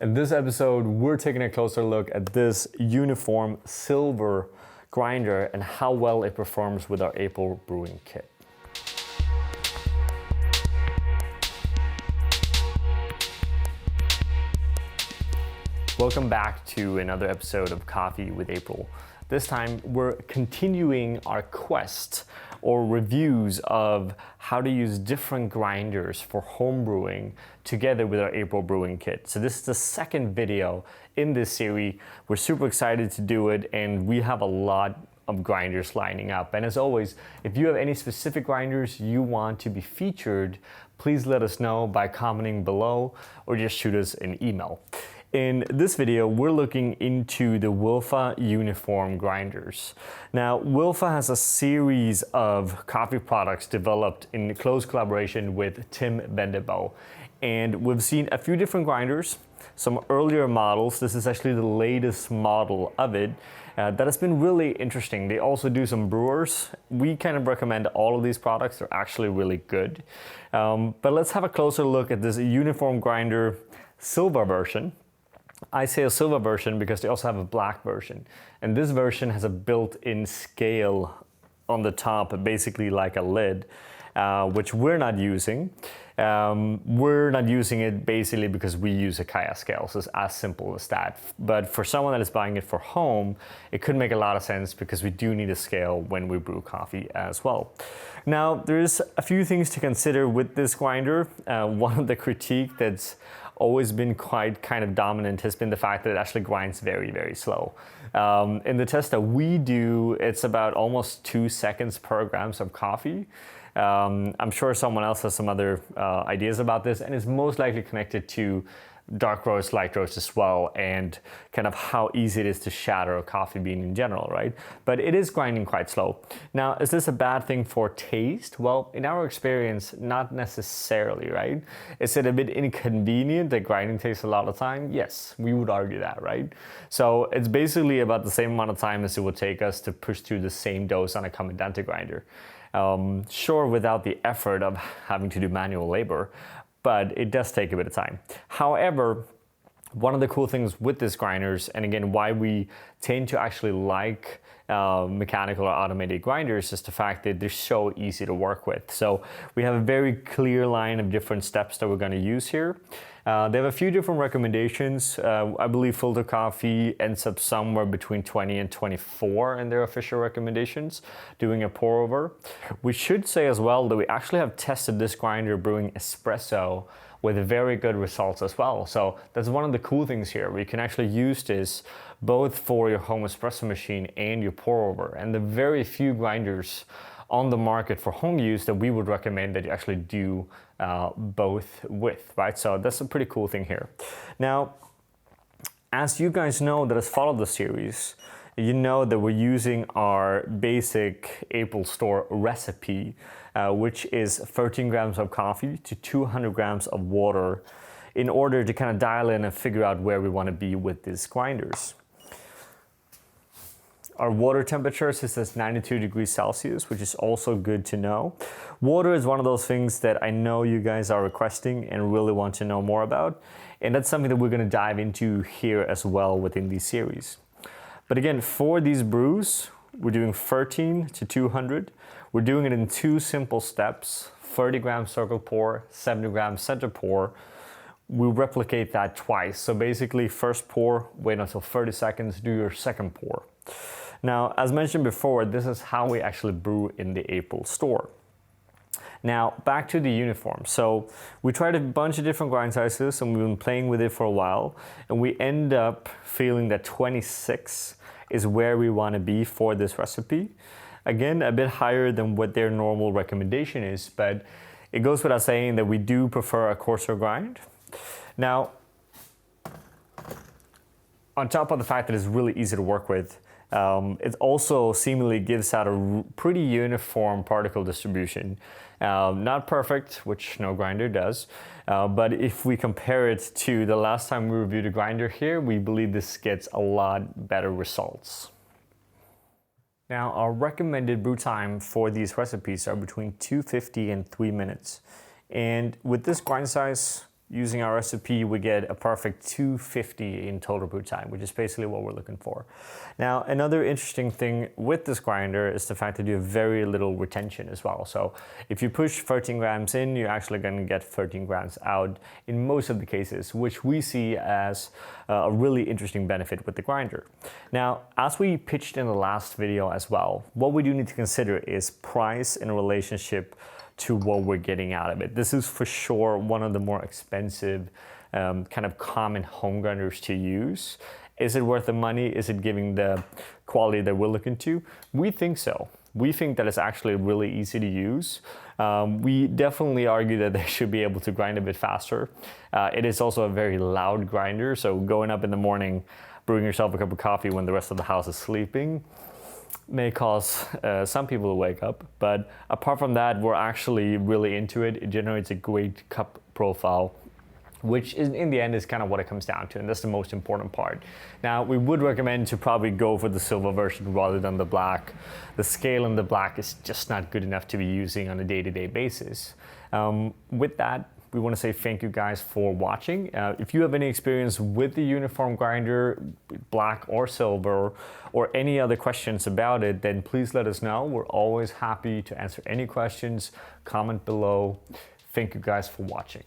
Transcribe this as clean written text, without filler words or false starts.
In this episode, we're taking a closer look at this uniform silver grinder and how well it performs with our April brewing kit. Welcome back to another episode of Coffee with April. This time, we're continuing our quest or reviews of how to use different grinders for home brewing together with our April brewing kit. So this is the second video in this series. We're super excited to do it, and we have a lot of grinders lining up. And as always, if you have any specific grinders you want to be featured, please let us know by commenting below or just shoot us an email. In this video, we're looking into the Wilfa uniform grinders. Now, Wilfa has a series of coffee products developed in close collaboration with Tim Bendebo. And we've seen a few different grinders, some earlier models. This is actually the latest model of it. That has been really interesting. They also do some brewers. We kind of recommend all of these products. They're actually really good. But let's have a closer look at this uniform grinder silver version. I say a silver version because they also have a black version. And this version has a built-in scale on the top, basically like a lid, which we're not using. We're not using it basically because we use a Kaya scale, so it's as simple as that. But for someone that is buying it for home, it could make a lot of sense because we do need a scale when we brew coffee as well. Now, there's a few things to consider with this grinder. One of the critique that's always been quite kind of dominant has been the fact that it actually grinds very, very slow. In the test that we do, it's about almost 2 seconds per grams of coffee. I'm sure someone else has some other ideas about this, and it's most likely connected to dark roast, light roast as well, and kind of how easy it is to shatter a coffee bean in general, right? But it is grinding quite slow. Now, is this a bad thing for taste? Well, in our experience, not necessarily, right? Is it a bit inconvenient that grinding takes a lot of time? Yes, we would argue that, right? So it's basically about the same amount of time as it would take us to push through the same dose on a Comandante grinder. Sure, without the effort of having to do manual labor, but it does take a bit of time. However, one of the cool things with these grinders, and again, why we tend to actually like mechanical or automated grinders, is the fact that they're so easy to work with. So we have a very clear line of different steps that we're going to use here. They have a few different recommendations. I believe Filter Coffee ends up somewhere between 20 and 24 in their official recommendations, doing a pour over. We should say as well that we actually have tested this grinder brewing espresso with very good results as well. So that's one of the cool things here. We can actually use this both for your home espresso machine and your pour over. And the very few grinders on the market for home use that we would recommend that you actually do both with, right? So that's a pretty cool thing here. Now, as you guys know that has followed the series, you know that we're using our basic April store recipe, which is 13 grams of coffee to 200 grams of water in order to kind of dial in and figure out where we want to be with these grinders. Our water temperature is at 92 degrees Celsius, which is also good to know. Water is one of those things that I know you guys are requesting and really want to know more about. And that's something that we're going to dive into here as well within these series. But again, for these brews, we're doing 13 to 200. We're doing it in 2 simple steps, 30 grams circle pour, 70 grams center pour. We replicate that twice. So basically, first pour, wait until 30 seconds, do your second pour. Now, as mentioned before, this is how we actually brew in the April store. Now, back to the uniform. So we tried a bunch of different grind sizes and we've been playing with it for a while. And we end up feeling that 26 is where we want to be for this recipe. Again, a bit higher than what their normal recommendation is, but it goes without saying that we do prefer a coarser grind. Now, on top of the fact that it's really easy to work with, it also seemingly gives out a pretty uniform particle distribution. Not perfect, which no grinder does, but if we compare it to the last time we reviewed a grinder here, we believe this gets a lot better results. Now, our recommended brew time for these recipes are between 250 and 3 minutes. And with this grind size, using our recipe, we get a perfect 250 in total brew time, which is basically what we're looking for. Now, another interesting thing with this grinder is the fact that you have very little retention as well. So if you push 13 grams in, you're actually going to get 13 grams out in most of the cases, which we see as a really interesting benefit with the grinder. Now, as we pitched in the last video as well, what we do need to consider is price in relationship to what we're getting out of it. This is for sure one of the more expensive kind of common home grinders to use. Is it worth the money? Is it giving the quality that we're looking to? We think so. We think that it's actually really easy to use. We definitely argue that they should be able to grind a bit faster. It is also a very loud grinder, so going up in the morning, brewing yourself a cup of coffee when the rest of the house is sleeping, may cause some people to wake up, but apart from that, we're actually really into it. It generates a great cup profile, which in the end is kind of what it comes down to, and that's the most important part. Now, we would recommend to probably go for the silver version rather than the black. The scale in the black is just not good enough to be using on a day-to-day basis. With that, we want to say thank you guys for watching. If you have any experience with the uniform grinder, black or silver, or any other questions about it, then please let us know. We're always happy to answer any questions. Comment below. Thank you guys for watching.